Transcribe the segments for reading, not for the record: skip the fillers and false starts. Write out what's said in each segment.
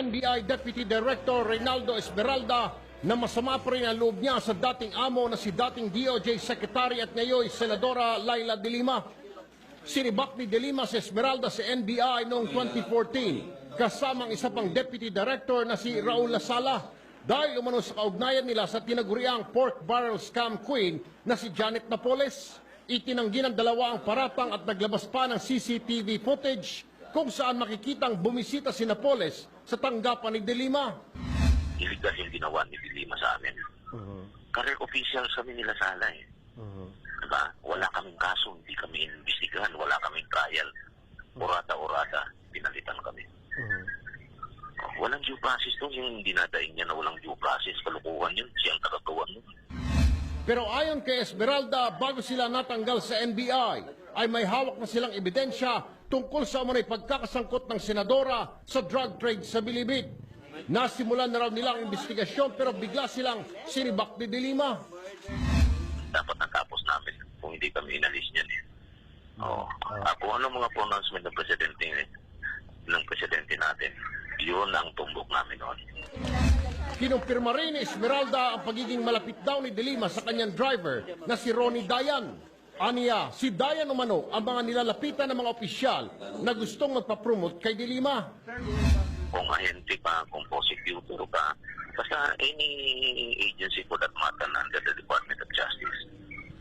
NBI Deputy Director Reynaldo Esmeralda na masama pa rin ang loob niya sa dating amo na si dating DOJ Secretary at ngayon Senadora Laila De Lima. Sinibak ni De Lima si Esmeralda sa NBI noong 2014 kasamang isa pang Deputy Director na si Raul Lasala dahil umano sa kaugnayan nila sa tinaguriang pork barrel scam queen na si Janet Napoles. Itinanggi ng dalawa ang paratang at naglabas pa ng CCTV footage kung saan makikitang bumisita si Napoles sa tanggapan ni De Lima. Illegal yung ginawa ni De Lima sa amin. Career officials kami nila Sala eh. Diba? Wala kaming kaso, hindi kami investigahan, wala kaming trial. Urada-urada, pinalitan kami. Walang due process doon, yung dinadaing niya na walang due process, kalukuhan yun, siyang kagagawan nun. Pero ayon kay Esmeralda, bago sila natanggal sa NBI, ay may hawak na silang ebidensya tungkol sa umunay pagkakasangkot ng senadora sa drug trade sa Bilibid. Nasimulan na raw nila ang investigasyon pero bigla silang sinibak ni De Lima. Dapat natapos namin kung hindi kami inalis niyan eh. Kung ano mga pronouncement ng presidente natin, yun ang tumbok namin noon. Kinumpirma rin ni Esmeralda ang pagiging malapit daw ni De Lima sa kanyang driver na si Ronnie Dayan. Aniya, si Dayan umano ang mga nilalapitan ng mga opisyal na gustong magpapromote kay De Lima. Kung ahente pa, kung prosecutor pa, basta any agency for that matter under the Department of Justice.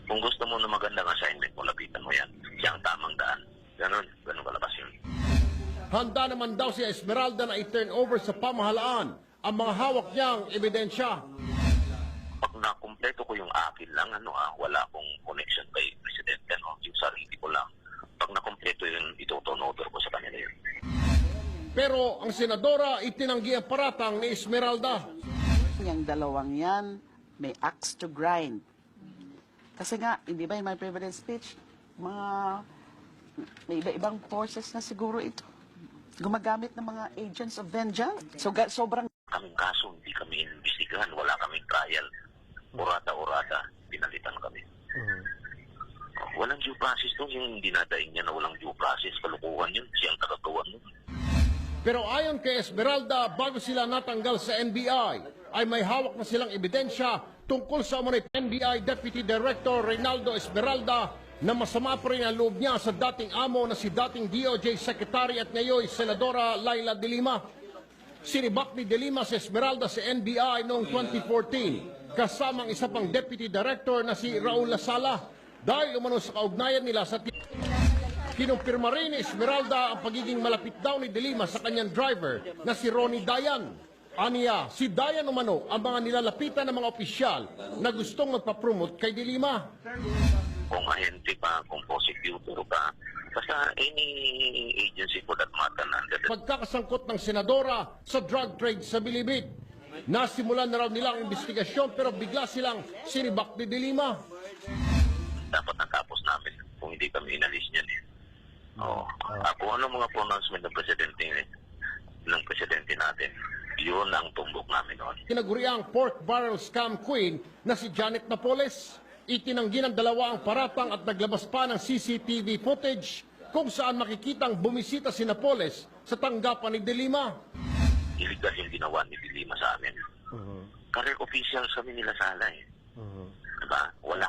Kung gusto mo na magandang assignment mo, lapitan mo yan. Siya ang tamang daan. Ganun kalabas yun. Handa naman daw si Esmeralda na i-turn over sa pamahalaan ang mga hawak niyang ebidensya. Pag nakumpleto ko yung akin lang, wala akong connection kay Presidente, yung sarili ko lang. Pag nakumpleto yun, ito-turnover ko sa kanila yun. Pero ang senadora itinanggi ang paratang ni Esmeralda. Yung dalawang yan, may axe to grind. Kasi nga, hindi ba in my privilege speech, may iba-ibang forces na siguro ito. Gumagamit ng mga agents of vengeance. So, sobrang Kaming kaso, hindi kami investigahan, wala kaming trial. Urada-urada, pinalitan kami. Walang due process doon, yung dinadaing niya na walang due process, kalukuhan yun, siyang kagagawan nun. Pero ayon kay Esmeralda, bago sila natanggal sa NBI, ay may hawak na silang ebidensya tungkol sa umunay NBI Deputy Director Reynaldo Esmeralda na masama pa rin ang loob niya sa dating amo na si dating DOJ Secretary at ngayon Senadora Laila De Lima. Sinibak ni De Lima si Esmeralda sa NBI noong 2014 kasamang isa pang Deputy Director na si Raul Lasala dahil umano sa kaugnayan nila sa Kinumpirma rin ni Esmeralda ang pagiging malapit daw ni De Lima sa kanyang driver na si Ronnie Dayan. Aniya, si Dayan umano ang mga nilalapitan ng mga opisyal na gustong magpapromote kay De Lima. Kung ahente pa, kung prosecutor pa, basta any agency for that matter under the Pagkakasangkot ng senadora sa drug trade sa Bilibid. Nasimulan na raw nila ang investigasyon pero bigla silang sinibak ni De Lima. dapat natapos namin kung hindi kami inalis niyan eh. Kung ano mga pronouncement ng presidente natin, yun ang tumbok namin noon. Tinaguriang pork barrel scam queen na si Janet Napoles. Itinanggi ng dalawa ang paratang at naglabas pa ng CCTV footage kung saan makikitang bumisita si Napoles sa tanggapan ni De Lima. Illegal yung ginawa ni De Lima sa amin. Career officials kami nila Sala eh. Diba? Wala